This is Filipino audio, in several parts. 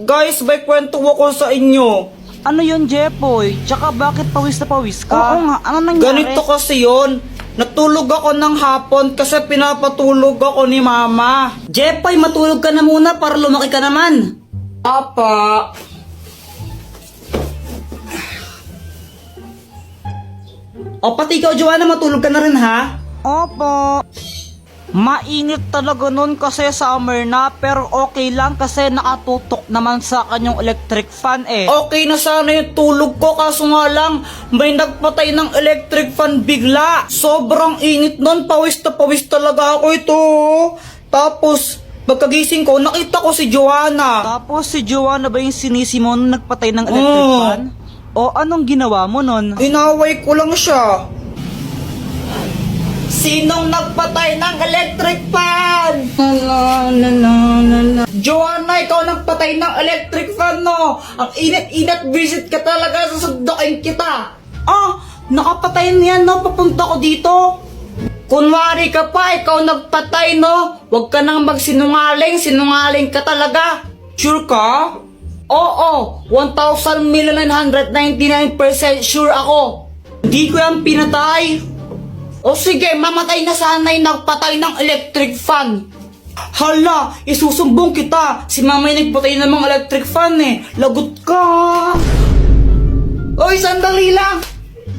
Guys, may kwento ako sa inyo. Ano yun, Jepoy? Tsaka bakit pawis na pawis ka? Oo nga, ano nangyari? Ganito kasi yun. Natulog ako ng hapon kasi pinapatulog ako ni mama. Jepoy, matulog ka na muna para lumaki ka naman. Apa. O pati ikaw, Joanna, matulog ka na rin ha? Opo. Mainit talaga nun kasi summer na, pero okay lang kasi nakatutok naman sa kanyang electric fan eh. Okay na sana yung tulog ko kaso nga lang may nagpatay ng electric fan bigla. Sobrang init nun, pawis na pawis talaga ako ito. Tapos pagkagising ko nakita ko si Joanna. Tapos si Joanna ba yung sinisi mo nung nagpatay ng electric fan? O anong ginawa mo nun? Inaway ko lang siya. Sinong nagpatay ng electric fan? Joanna, ikaw nagpatay ng electric fan, no? Ang init-init, visit ka talaga, susundukin kita. Nakapatay niyan, no? Papunta ko dito. Kunwari ka pa, ikaw nagpatay, no? Huwag ka nang magsinungaling, sinungaling ka talaga. Sure ka? Oo, 1,999% sure ako. Hindi ko yan pinatay. O sige, mamatay na sana yung nagpatay ng electric fan. Hala, isusumbong kita. Si mama yung nagpatay ng mga electric fan eh. Lagot ka. Oy, sandali lang.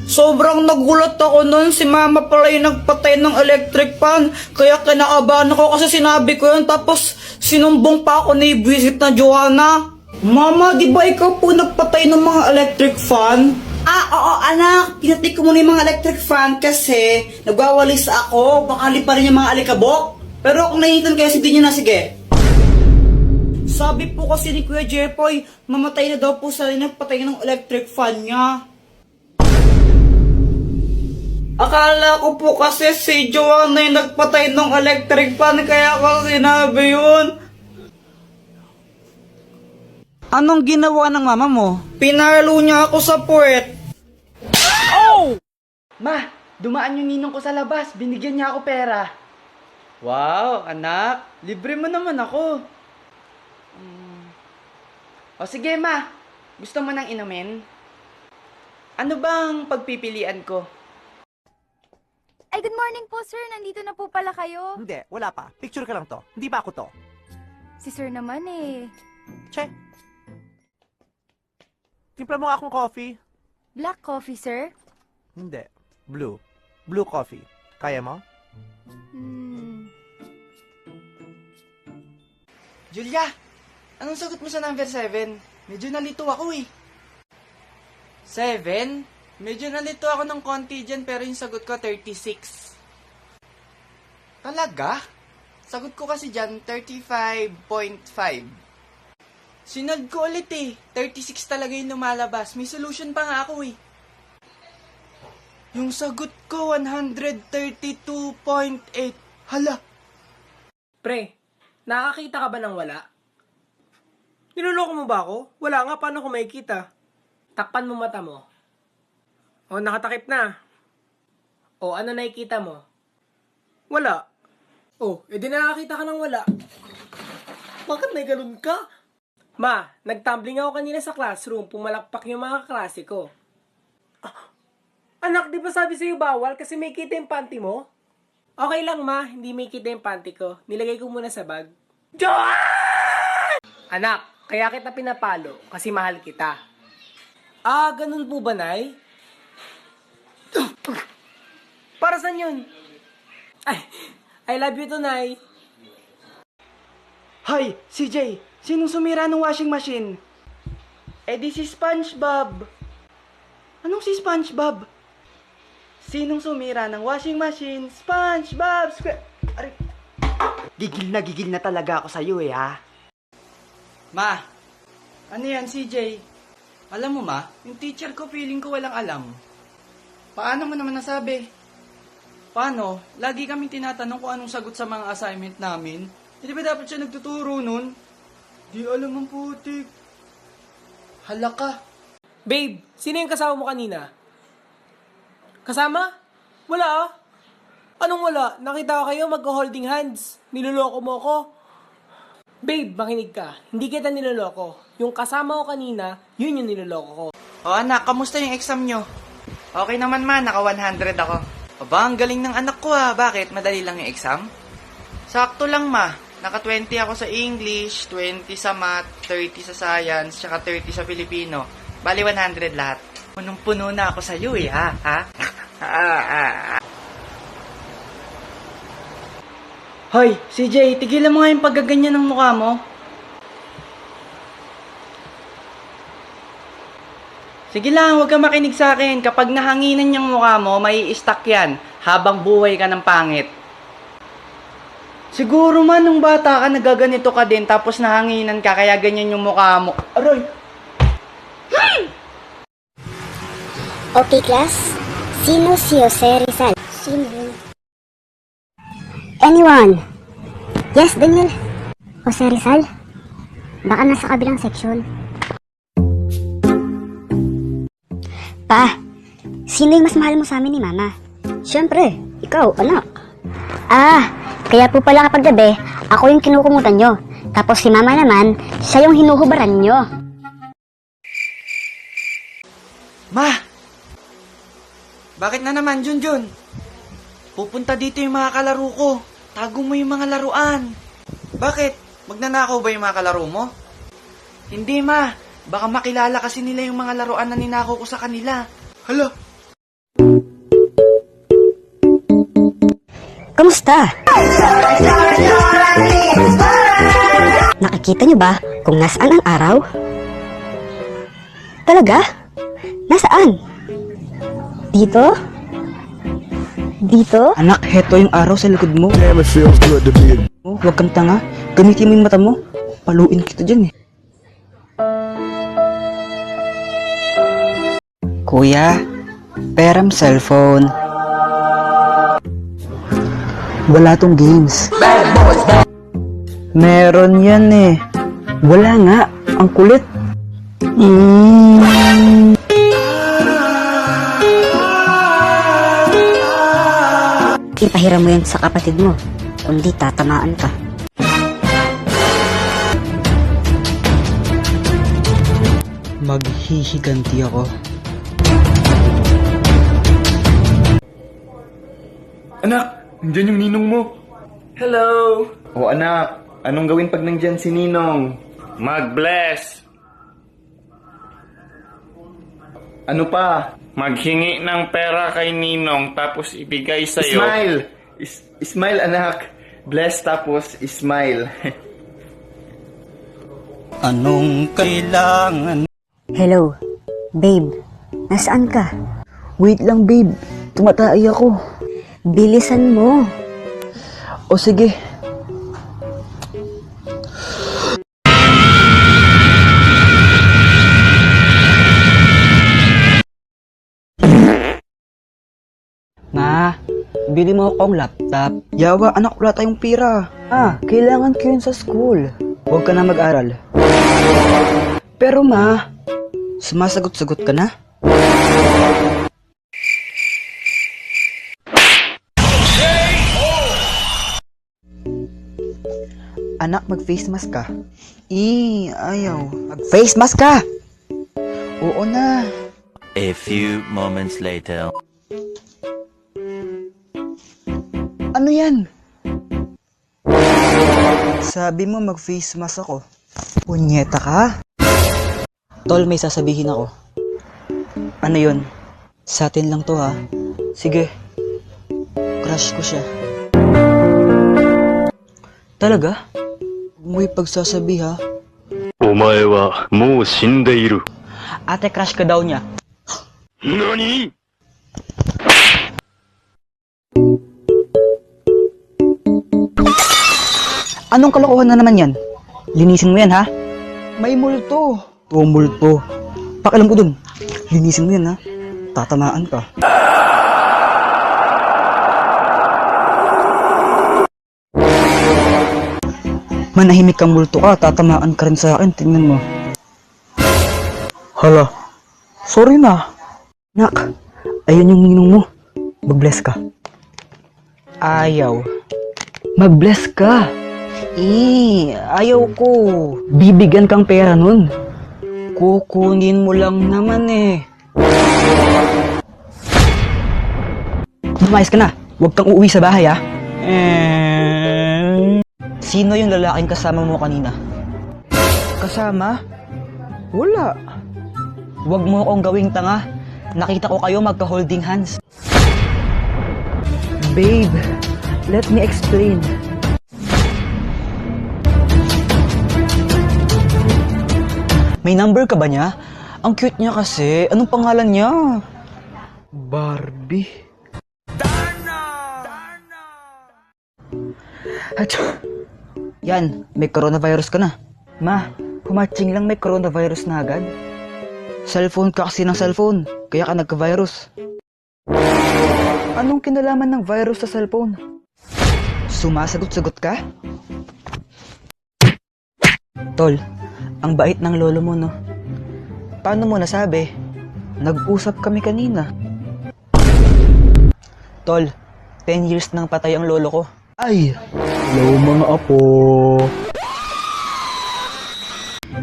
Sobrang nagulat ako nun. Si mama pala yung nagpatay ng electric fan. Kaya kinakabahan ako kasi sinabi ko yun. Tapos sinumbong pa ako ni visit na Joanna. Mama, di ba ikaw po nagpatay ng mga electric fan? Oo anak, pinatay ko muna yung mga electric fan kasi nagwawalis ako, baka liparin yung mga alikabok. Pero kung nainitan kayo, sige nyo na, sige. Sabi po kasi ni Kuya Jepoy, mamatay na daw po sa nagpatay ng electric fan niya. Akala ko po kasi si Joanna yung nagpatay ng electric fan kaya ako sinabi yun. Anong ginawa ng mama mo? Pinalo niya ako sa puwet. Ma, dumaan yung ninong ko sa labas. Binigyan niya ako pera. Wow, anak. Libre mo naman ako. O sige, ma. Gusto mo nang inumin? Ano bang pagpipilian ko? Ay, good morning po, sir. Nandito na po pala kayo. Hindi, wala pa. Picture ka lang to. Hindi ba ako to? Si sir naman eh. Che. Timpla mo akong coffee. Black coffee, sir? Hindi. Blue. Blue coffee. Kaya mo? Julia, anong sagot mo sa number 7? Medyo nalito ako eh. 7? Medyo nalito ako ng konti dyan pero yung sagot ko 36. Talaga? Sagot ko kasi dyan 35.5. Sinod ko ulit eh. 36 talaga yung lumalabas. May solution pa nga ako eh. Yung sagot ko 132.8. Hala. Pre, nakakita ka ba ng wala? Niloloko mo ba ako? Wala nga, paano ko makikita? Takpan mo mata mo. O, nakatakip na. O, ano nakikita mo? Wala. O, edi nakakita ka ng wala. Bakit may ganun ka? Ma, nagtumbling ako kanina sa classroom, pumalakpak yung mga kaklase ko. Anak, di ba sabi sa'yo bawal kasi may kita yung panty mo? Okay lang ma, hindi may kita yung panty ko. Nilagay ko muna sa bag. Anak, kaya kita pinapalo kasi mahal kita. Ganun po ba, Nay? Para saan yun? I love you to, Nay. Hay, CJ, sinong sumira ng washing machine? Di si SpongeBob. Anong si SpongeBob? Sinong sumira ng washing machine? SpongeBob! Aray. Gigil na talaga ako sa'yo eh, ha? Ma, ano yan, CJ? Alam mo, ma, yung teacher ko feeling ko walang alam. Paano mo naman nasabi? Paano? Lagi kami tinatanong kung anong sagot sa mga assignment namin. Hindi ba dapat siya nagtuturo nun? Di alam ang putik. Hala ka. Babe, sino yung kasama mo kanina? Kasama? Wala ah. Anong wala? Nakita ko kayo mag-holding hands. Niloloko mo ako. Babe, makinig ka. Hindi kita niloloko. Yung kasama ko kanina, yun yung niloloko ko. O anak, kamusta yung exam nyo? Okay naman ma, naka 100 ako. Aba, ang galing ng anak ko ah. Bakit? Madali lang yung exam? Sakto lang ma. Naka 20 ako sa English, 20 sa Math, 30 sa Science, tsaka 30 sa Filipino. Bali 100 lahat. Punong-puno na ako sa iyo eh, ha? Hoy, CJ, tigilan mo nga yung paggaganyan ng mukha mo. Sige lang, huwag ka makinig sa akin. Kapag nahanginan yung mukha mo, may i-stuck yan habang buhay ka ng pangit. Siguro man, nung bata ka, nagaganito ka din, tapos nahanginan ka, kaya ganyan yung mukha mo. Aroy! Okay, class. Sino si Jose Rizal? Sino? Anyone? Yes, Daniel. Jose Rizal? Baka nasa kabilang section. Pa, sino yung mas mahal mo sa amin ni Mama? Siyempre, ikaw, anak. Ah, kaya po pala kapag gabi, ako yung kinukumutan nyo. Tapos si Mama naman, siya yung hinuhubaran nyo. Ma! Bakit na naman, Junjun? Pupunta dito yung mga kalaro ko. Tago mo yung mga laruan. Bakit? Magnanakaw ba yung mga kalaro mo? Hindi, ma. Baka makilala kasi nila yung mga laruan na ninakaw ko sa kanila. Hala! Kamusta? Nakikita niyo ba kung nasaan ang araw? Talaga? Nasaan? Dito? Dito? Anak, heto yung araw sa likod mo. Damn, it feels good to be a Oh, huwag kang tanga. Gamitin mo yung mata mo. Paluin kita dyan eh. Kuya, peram cellphone. Wala tong games. Meron yan eh. Wala nga. Ang kulit. Ipahiram mo yan sa kapatid mo. Kundi tatamaan ka. Maghihiganti ako. Anak, nandyan yung ninong mo. Hello! O anak, anong gawin pag nandyan si ninong? Mag-bless. Ano pa? Maghingi ng pera kay ninong tapos ibigay sa'yo. Smile! Smile anak. Bless tapos smile. Anong kailangan? Hello, babe. Nasaan ka? Wait lang babe. Tumatay ako. Bilisan mo. O sige. Ma, bili mo akong laptop. Yawa, anak, wala tayong pira. Kailangan ko yun sa school. Huwag ka na mag-aral. Pero ma, sumasagot-sagot ka na? Anak, mag-face mask ka. Ayaw. Mag-face mask ka! Oo na. A few moments later. Ano yan? Sabi mo mag-face mask ako. Punyeta ka? Tol, may sasabihin ako. Ano yun? Sa atin lang to ha. Sige. Crush ko siya. Talaga? Huwag mo ipagsasabi ha. お前はもう死んでいる。 Ate, crush ka daw niya. 何? Anong kalokohan na naman yan? Linisin mo yan ha? May multo. Multo. Pakialam ko dun. Linisin mo yan ha? Tatamaan ka. Manahimik kang multo ka, tatamaan ka rin sa akin, tingnan mo. Hala, sorry na. Nak, ayun yung ninong mo. Mag-bless ka. Ayaw. Mag-bless ka. Ayaw ko. Bibigyan kang pera nun. Kukunin mo lang naman eh. Lumayas ka na. Huwag kang uuwi sa bahay, ah. Sino yung lalaking kasama mo kanina? Kasama? Wala. Huwag mo akong gawing tanga. Nakita ko kayo magka-holding hands. Babe, let me explain. May number ka ba niya? Ang cute niya kasi. Anong pangalan niya? Barbie. Achoo. Yan, may coronavirus ka na. Ma, humatching lang may coronavirus na agad. Cellphone ka kasi ng cellphone, kaya ka nagka-virus. Anong kinalaman ng virus sa cellphone? Sumasagot-sagot ka? Tol, ang bait ng lolo mo, no? Paano mo nasabi? Nag-usap kami kanina. Tol, 10 years nang patay ang lolo ko. Ay, hello mga apo.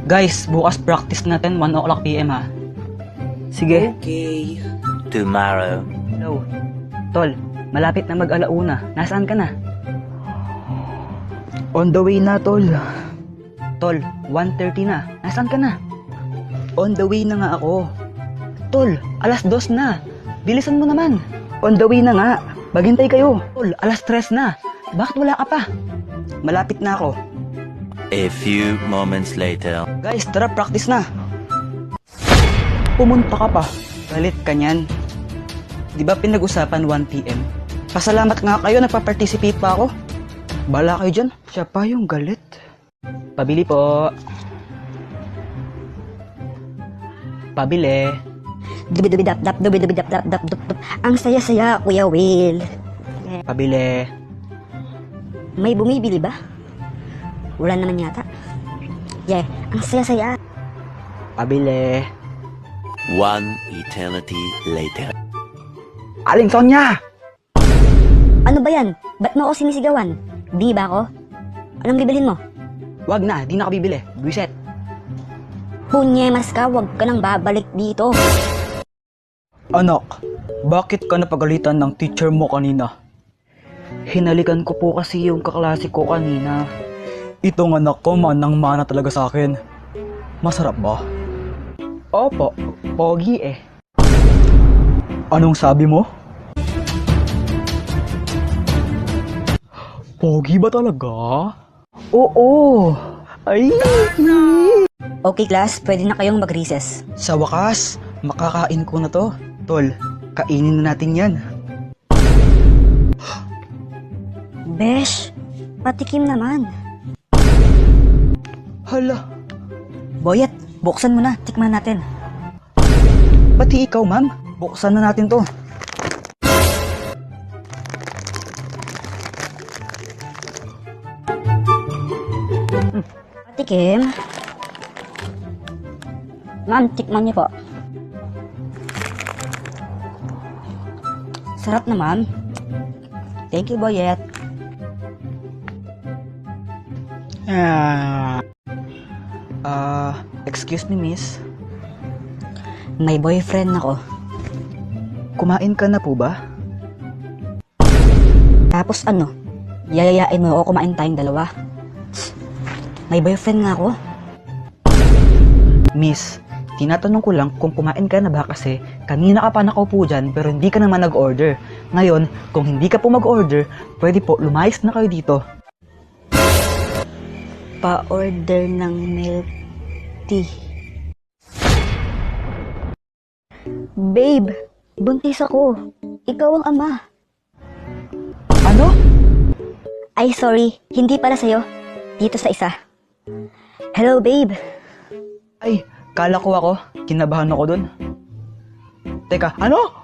Guys, bukas practice natin 1 o'clock PM ha. Sige. Okay. Tomorrow. Hello. Tol, malapit na mag-alauna. Nasaan ka na? On the way na, Tol. Tol, 1:30 na. Nasaan ka na? On the way na nga ako. Tol, 2:00 na. Bilisan mo naman. On the way na nga. Maghintay kayo. Tol, 3:00 na. Bakit wala ka pa? Malapit na ako. A few moments later. Guys, tara, practice na. Pumunta ka pa. Galit ka niyan. Di ba pinag-usapan 1 PM? Pasalamat nga kayo, nagpa-participate pa ako. Bala kayo dyan. Siya pa yung galit. Pabili po. Pabili. Dubidubidap-dap, dubidubidap-dap-dap-dap. Ang saya-saya, Kuya Will. Pabili. May bumibili ba? Wala naman yata. Yeah, ang saya-saya. Pabili. One eternity later. Aling Sonya! Ano ba yan? Ba't mo ako sinisigawan? Di ba ako? Anong bibilin mo? Wag na, di na ako bibili. Buiset. Punyemas ka, wag ka nang babalik dito. Anak, bakit ka napagalitan ng teacher mo kanina? Hinalikan ko po kasi yung kaklase ko kanina. Itong anak ko manang-mana talaga sa akin. Masarap ba? Opo, pogi eh. Anong sabi mo? Pogi ba talaga? Oo. Ay. Okay class, pwede na kayong mag-recess. Sa wakas, makakain ko na to. Tol, kainin na natin yan. Besh, patikim naman. Hala, Boyet, buksan mo na, tikman natin. pati ikaw ma'am. Buksan na natin to. Patikim. Ma'am, tikman niyo po. Sarap na, ma'am. Thank you, Boyet. Excuse me miss. May boyfriend ako. Kumain ka na po ba? Tapos ano? Yayayain mo ako kumain tayong dalawa. May boyfriend nga ako. Miss, tinatanong ko lang kung kumain ka na ba kasi kanina ka pa nakaupo dyan pero hindi ka naman nag-order. Ngayon, kung hindi ka po mag-order, pwede po lumayas na kayo dito. Pa-order ng milk tea. Babe, buntis ako. Ikaw ang ama. Ano? Ay, sorry. Hindi para sa'yo. Dito sa isa. Hello, babe. Ay, kala ko ako. Kinabahan ako dun. Teka, ano?